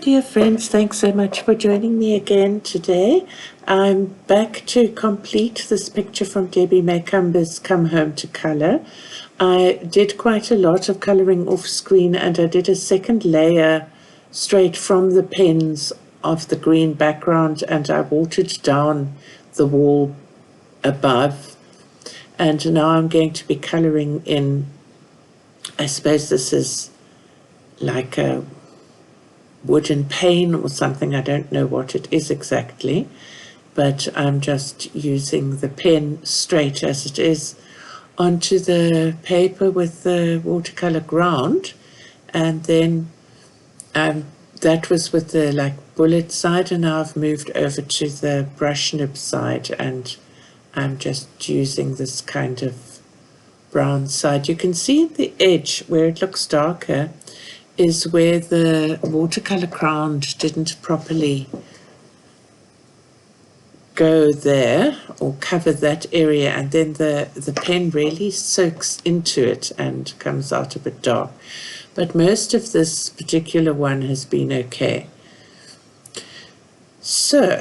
dear friends, thanks so much for joining me again today. I'm back to complete this picture from Debbie Macomber's Come Home to Colour. I did quite a lot of colouring off screen, and I did a second layer straight from the pens of the green background, and I watered down the wall above. And now I'm going to be colouring in, I suppose this is like a wooden pane or something. I don't know what it is exactly, but I'm just using the pen straight as it is onto the paper with the watercolor ground. And then that was with the like bullet side, and now I've moved over to the brush nib side, and I'm just using this kind of brown side. You can see the edge where it looks darker is where the watercolor ground didn't properly go there or cover that area, and then the pen really soaks into it and comes out a bit dark. But most of this particular one has been okay. So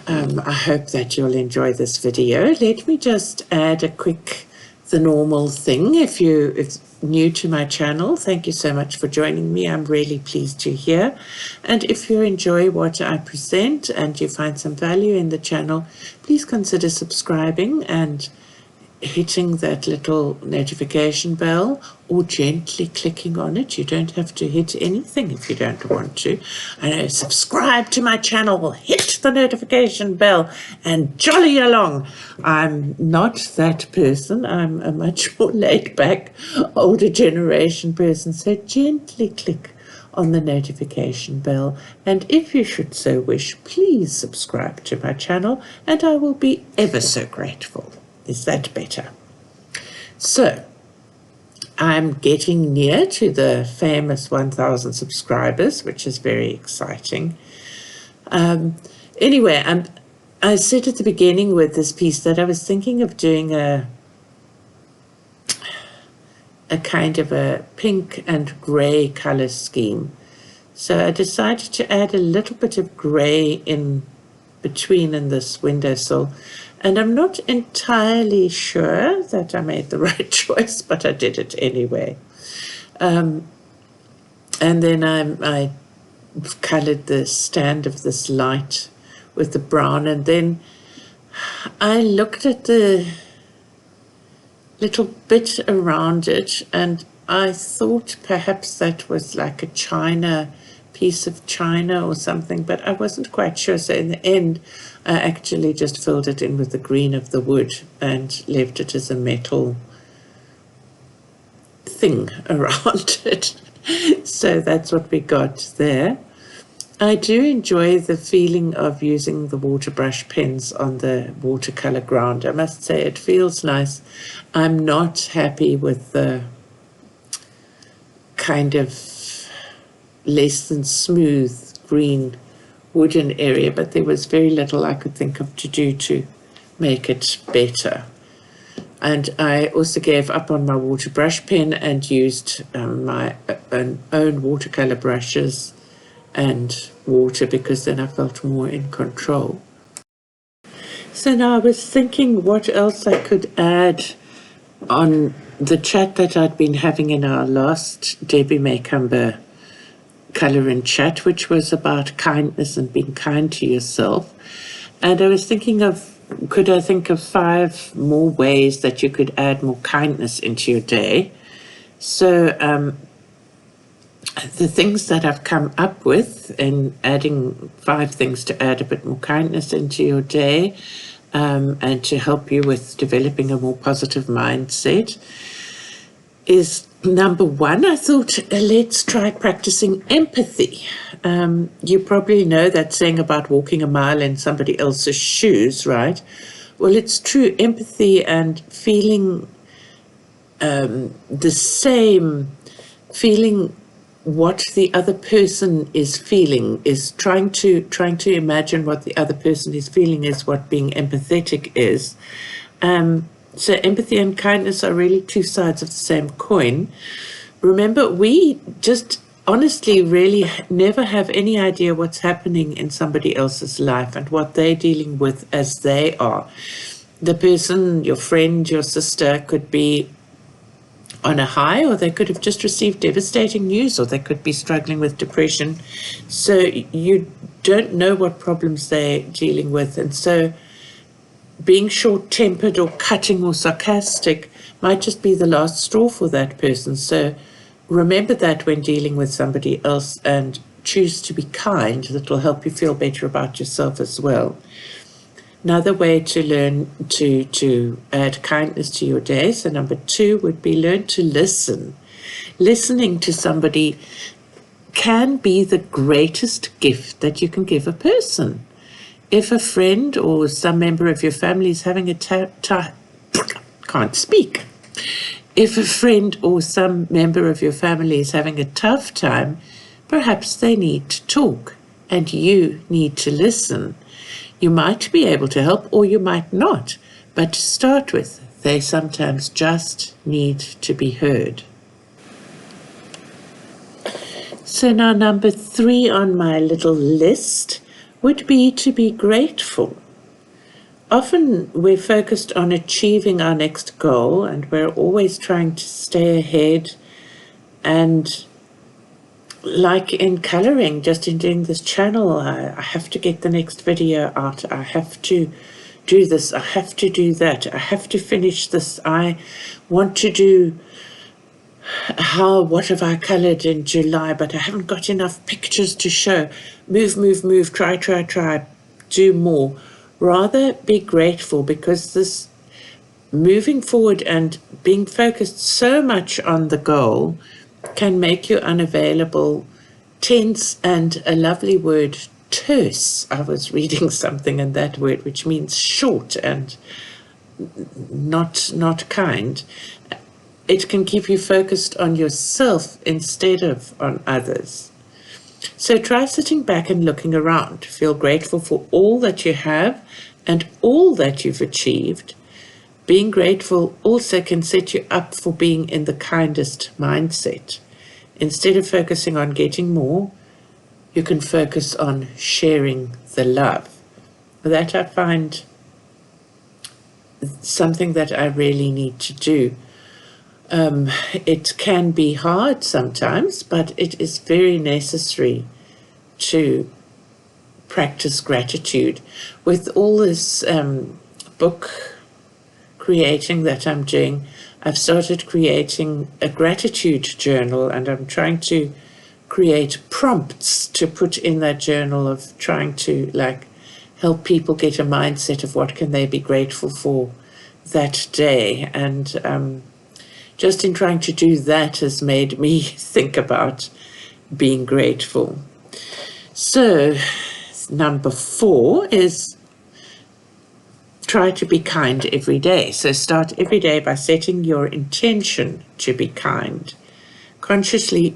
I hope that you'll enjoy this video. Let me just add a quick the normal thing. If you're new to my channel, thank you so much for joining me. I'm really pleased you're here. And if you enjoy what I present and you find some value in the channel, please consider subscribing and hitting that little notification bell, or gently clicking on it. You don't have to hit anything if you don't want to. I know, subscribe to my channel, hit the notification bell, and jolly along. I'm not that person. I'm a much more laid-back, older generation person, so gently click on the notification bell, and if you should so wish, please subscribe to my channel, and I will be ever so grateful. Is that better? So I'm getting near to the famous 1,000 subscribers, which is very exciting. Anyway, I said at the beginning with this piece that I was thinking of doing a kind of a pink and grey color scheme. So I decided to add a little bit of grey in between in this windowsill. And I'm not entirely sure that I made the right choice, but I did it anyway. And then I colored the stand of this light with the brown, and then I looked at the little bit around it, and I thought perhaps that was like a china, piece of china or something, but I wasn't quite sure. So in the end, I actually just filled it in with the green of the wood and left it as a metal thing around it. So that's what we got there. I do enjoy the feeling of using the water brush pens on the watercolor ground. I must say it feels nice. I'm not happy with the kind of less than smooth green wooden area, but there was very little I could think of to do to make it better. And I also gave up on my water brush pen and used my own watercolor brushes and water, because then I felt more in control. So now I was thinking what else I could add on the chat that I'd been having in our last Debbie Macomber Colour and Chat, which was about kindness and being kind to yourself. And I was thinking of, could I think of 5 more ways that you could add more kindness into your day? So the things that I've come up with in adding 5 things to add a bit more kindness into your day, and to help you with developing a more positive mindset, is number 1, I thought, let's try practicing empathy. You probably know that saying about walking a mile in somebody else's shoes, right? Well, it's true. Empathy and feeling the same, feeling what the other person is feeling, is trying to imagine what the other person is feeling, is what being empathetic is. So empathy and kindness are really 2 sides of the same coin. Remember, we just honestly really never have any idea what's happening in somebody else's life and what they're dealing with as they are. The person, your friend, your sister, could be on a high, or they could have just received devastating news, or they could be struggling with depression. So you don't know what problems they're dealing with. And so being short-tempered or cutting or sarcastic might just be the last straw for that person. So remember that when dealing with somebody else, and choose to be kind. That will help you feel better about yourself as well. Another way to learn to add kindness to your day, so number 2 would be learn to listen. Listening to somebody can be the greatest gift that you can give a person. If a friend or some member of your family is having a can't speak. If a friend or some member of your family is having a tough time, perhaps they need to talk and you need to listen. You might be able to help or you might not, but to start with, they sometimes just need to be heard. So now number 3 on my little list would be to be grateful. Often we're focused on achieving our next goal and we're always trying to stay ahead, and like in coloring, just in doing this channel, I have to get the next video out, I have to do this, I have to do that, I have to finish this, I want to do what have I colored in July, but I haven't got enough pictures to show. Move, try, do more. Rather be grateful, because this moving forward and being focused so much on the goal can make you unavailable, tense, and a lovely word, terse. I was reading something in that word, which means short and not kind. It can keep you focused on yourself instead of on others. So try sitting back and looking around. Feel grateful for all that you have and all that you've achieved. Being grateful also can set you up for being in the kindest mindset. Instead of focusing on getting more, you can focus on sharing the love. That I find something that I really need to do. It can be hard sometimes, but it is very necessary to practice gratitude. With all this book creating that I'm doing, I've started creating a gratitude journal, and I'm trying to create prompts to put in that journal of trying to help people get a mindset of what can they be grateful for that day. And just in trying to do that has made me think about being grateful. So number 4 is try to be kind every day. So start every day by setting your intention to be kind. Consciously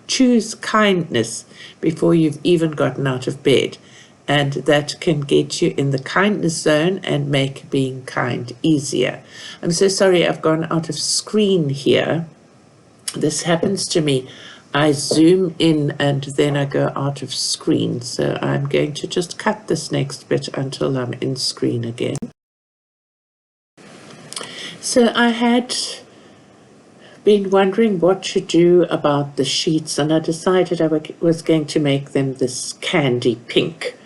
choose kindness before you've even gotten out of bed. And that can get you in the kindness zone and make being kind easier. I'm so sorry I've gone out of screen here. This happens to me. I zoom in and then I go out of screen. So I'm going to just cut this next bit until I'm in screen again. So I had been wondering what to do about the sheets, and I decided I was going to make them this candy pink.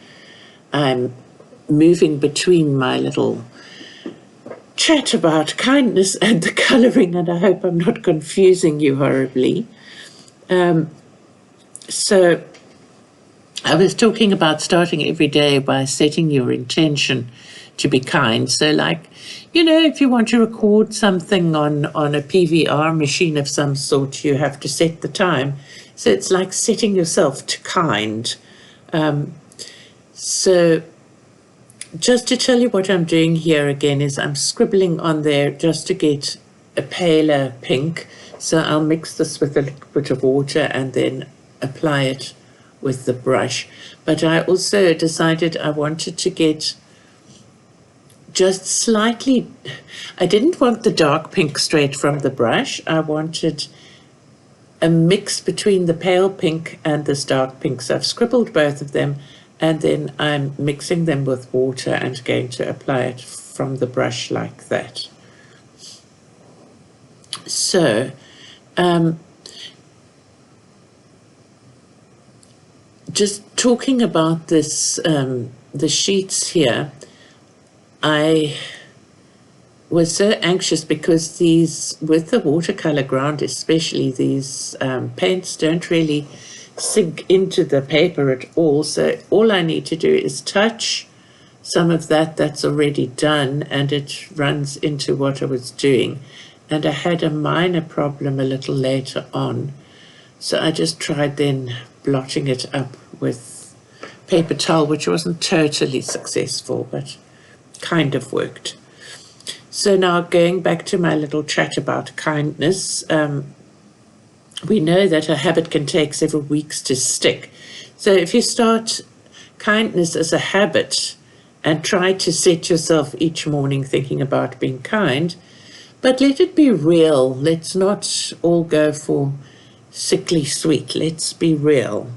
I'm moving between my little chat about kindness and the coloring, and I hope I'm not confusing you horribly. So I was talking about starting every day by setting your intention to be kind. So if you want to record something on a PVR machine of some sort, you have to set the time. So it's like setting yourself to kind. So just to tell you what I'm doing here again is I'm scribbling on there just to get a paler pink. So I'll mix this with a little bit of water and then apply it with the brush. But I also decided I wanted to get just slightly, I didn't want the dark pink straight from the brush. I wanted a mix between the pale pink and this dark pink. So I've scribbled both of them, and then I'm mixing them with water and going to apply it from the brush like that. So just talking about this, the sheets here, I was so anxious because these, with the watercolor ground especially, these paints don't really sink into the paper at all. So all I need to do is touch some of that's already done, and it runs into what I was doing. And I had a minor problem a little later on. So I just tried then blotting it up with paper towel, which wasn't totally successful, but kind of worked. So now going back to my little chat about kindness, we know that a habit can take several weeks to stick. So if you start kindness as a habit and try to set yourself each morning thinking about being kind, but let it be real. Let's not all go for sickly sweet. Let's be real.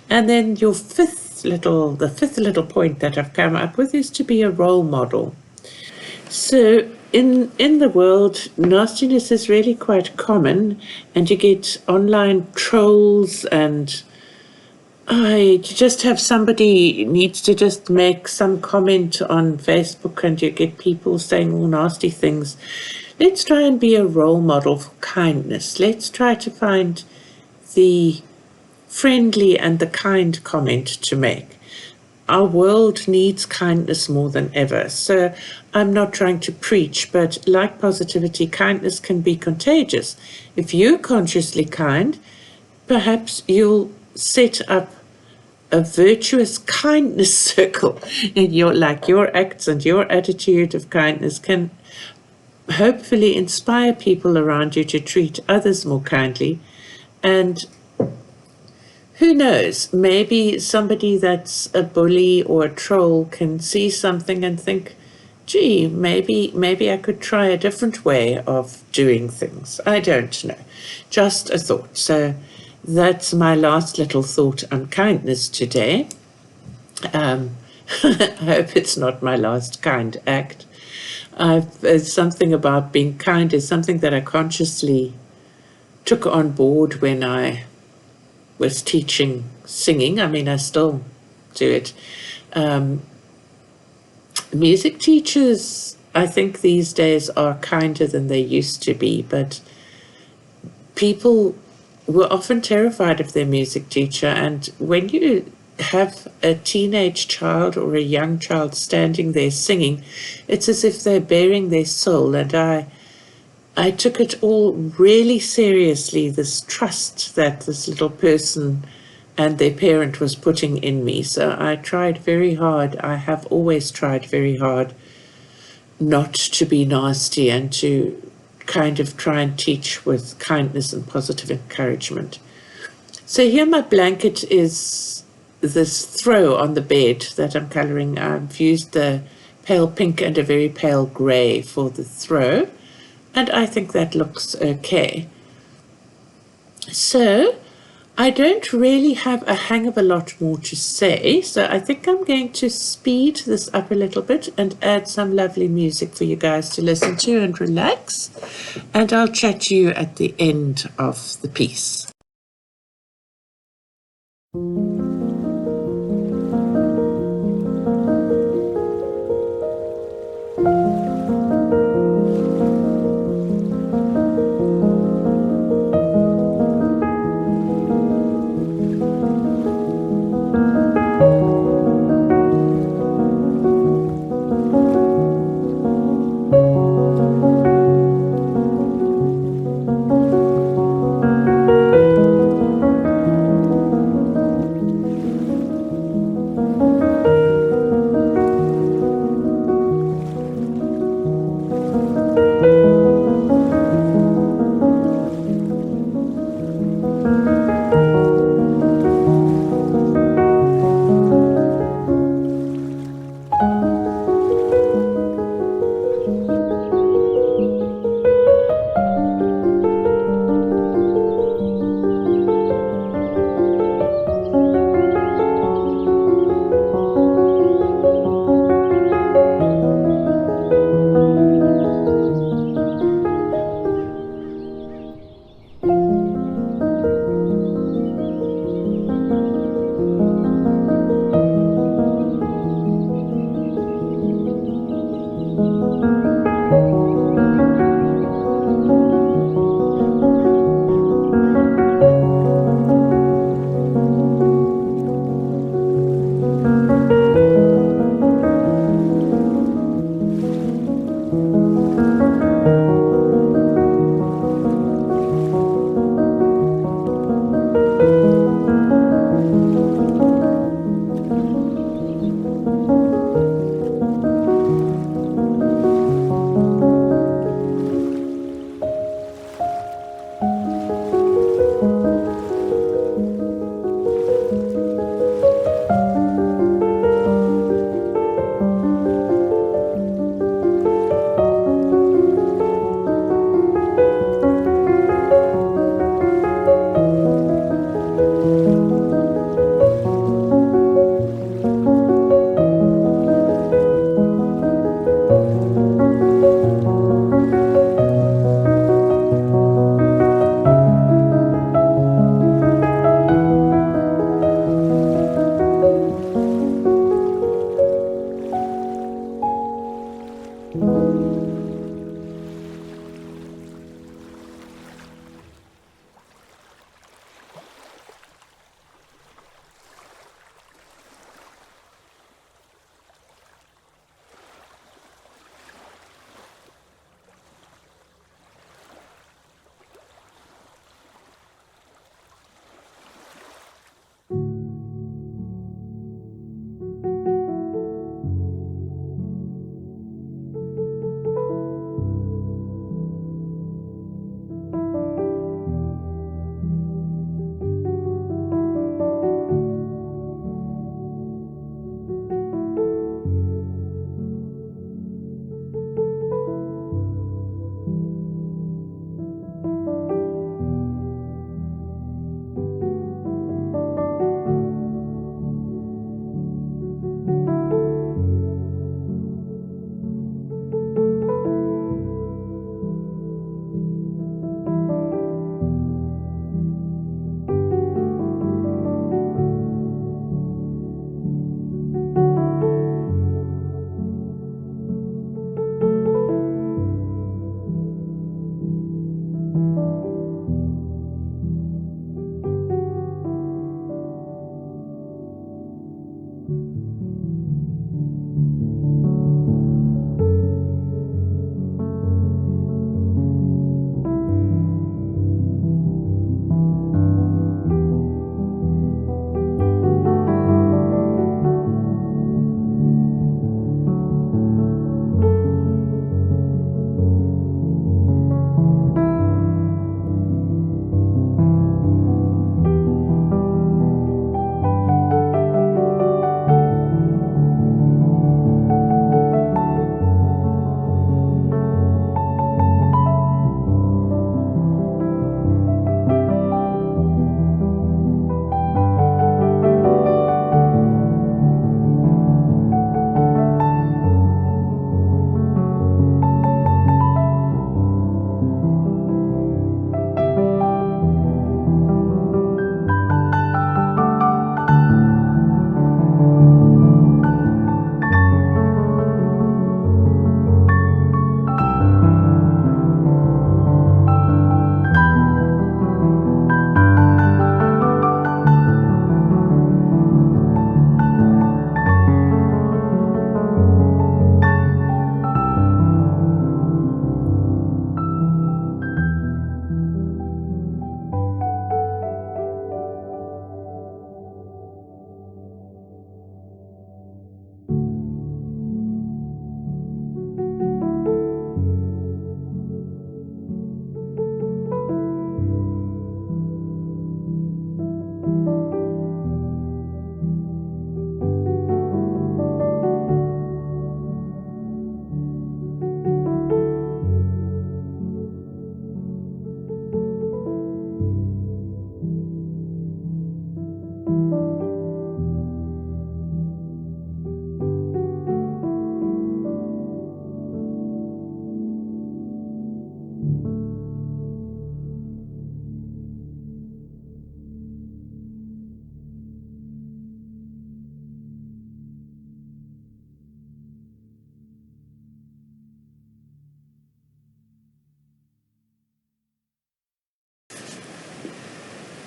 And then the fifth little point that I've come up with is to be a role model. So in the world, nastiness is really quite common, and you get online trolls, and you just have somebody needs to just make some comment on Facebook and you get people saying all nasty things. Let's try and be a role model for kindness. Let's try to find the friendly and the kind comment to make. Our world needs kindness more than ever. So I'm not trying to preach, but like positivity, kindness can be contagious. If you're consciously kind, perhaps you'll set up a virtuous kindness circle. And your acts and your attitude of kindness can hopefully inspire people around you to treat others more kindly. And who knows, maybe somebody that's a bully or a troll can see something and think, gee, maybe I could try a different way of doing things. I don't know. Just a thought. So that's my last little thought on kindness today. I hope it's not my last kind act. Something about being kind is something that I consciously took on board when I was teaching singing. I mean, I still do it. Music teachers, I think these days are kinder than they used to be, but people were often terrified of their music teacher. And when you have a teenage child or a young child standing there singing, it's as if they're bearing their soul. And I took it all really seriously, this trust that this little person and their parent was putting in me. So I tried very hard. I have always tried very hard not to be nasty and to kind of try and teach with kindness and positive encouragement. So here my blanket is this throw on the bed that I'm coloring. I've used the pale pink and a very pale gray for the throw, and I think that looks okay. So I don't really have a hang of a lot more to say, so I think I'm going to speed this up a little bit and add some lovely music for you guys to listen to and relax, and I'll chat to you at the end of the piece.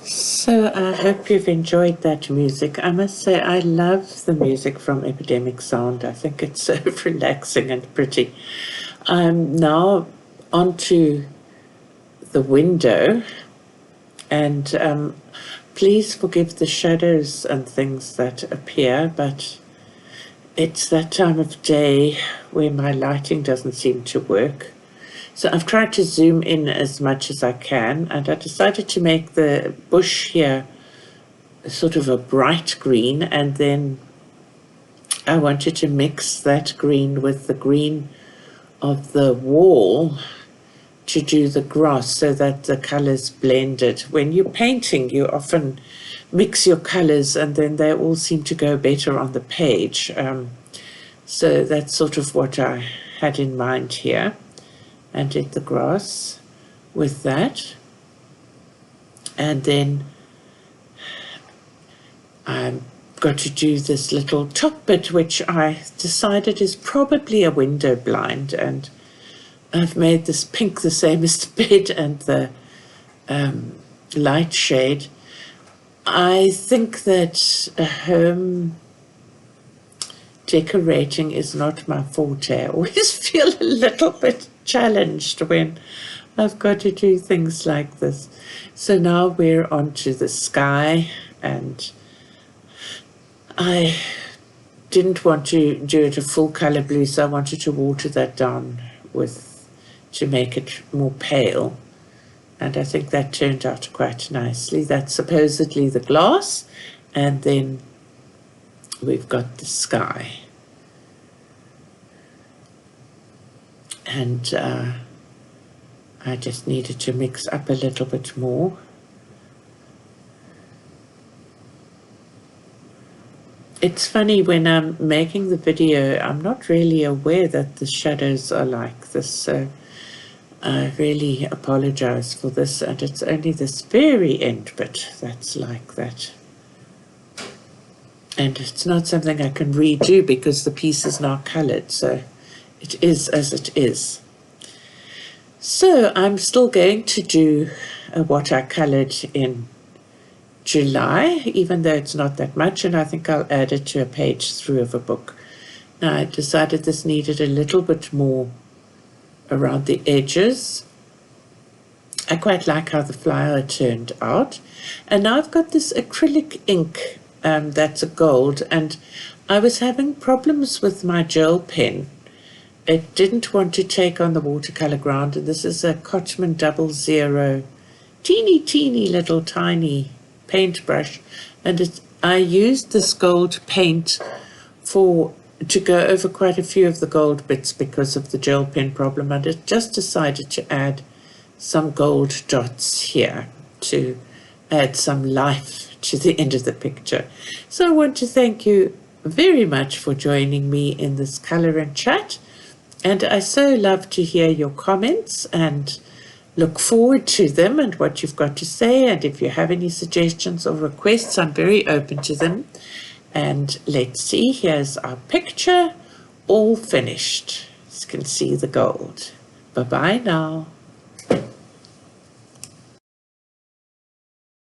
So I hope you've enjoyed that music. I must say I love the music from Epidemic Sound. I think it's so relaxing and pretty. I'm now onto the window, and please forgive the shadows and things that appear, but it's that time of day where my lighting doesn't seem to work. So I've tried to zoom in as much as I can, and I decided to make the bush here sort of a bright green, and then I wanted to mix that green with the green of the wall to do the grass so that the colors blended. When you're painting, you often mix your colors and then they all seem to go better on the page. So that's sort of what I had in mind here. And did the grass with that. And then I've got to do this little top bit, which I decided is probably a window blind. And I've made this pink the same as the bed and the light shade. I think that home decorating is not my forte. I always feel a little bit challenged when I've got to do things like this. So now we're on to the sky, and I didn't want to do it a full color blue, so I wanted to water that down to make it more pale. And I think that turned out quite nicely. That's supposedly the glass, and then we've got the sky. And I just needed to mix up a little bit more. It's funny, when I'm making the video, I'm not really aware that the shadows are like this, so I really apologize for this, and it's only this very end bit that's like that. And it's not something I can redo because the piece is now colored, so it is as it is. So I'm still going to do what I colored in July, even though it's not that much, and I think I'll add it to a page through of a book. Now I decided this needed a little bit more around the edges. I quite like how the flower turned out. And now I've got this acrylic ink that's a gold, and I was having problems with my gel pen. It didn't want to take on the watercolor ground, and this is a Cotman 00, teeny little tiny paintbrush, and I used this gold paint to go over quite a few of the gold bits because of the gel pen problem, and I just decided to add some gold dots here to add some life to the end of the picture. So I want to thank you very much for joining me in this color and chat, and I so love to hear your comments and look forward to them and what you've got to say, and if you have any suggestions or requests, I'm very open to them. And let's see, here's our picture all finished. You can see the gold. Bye bye now.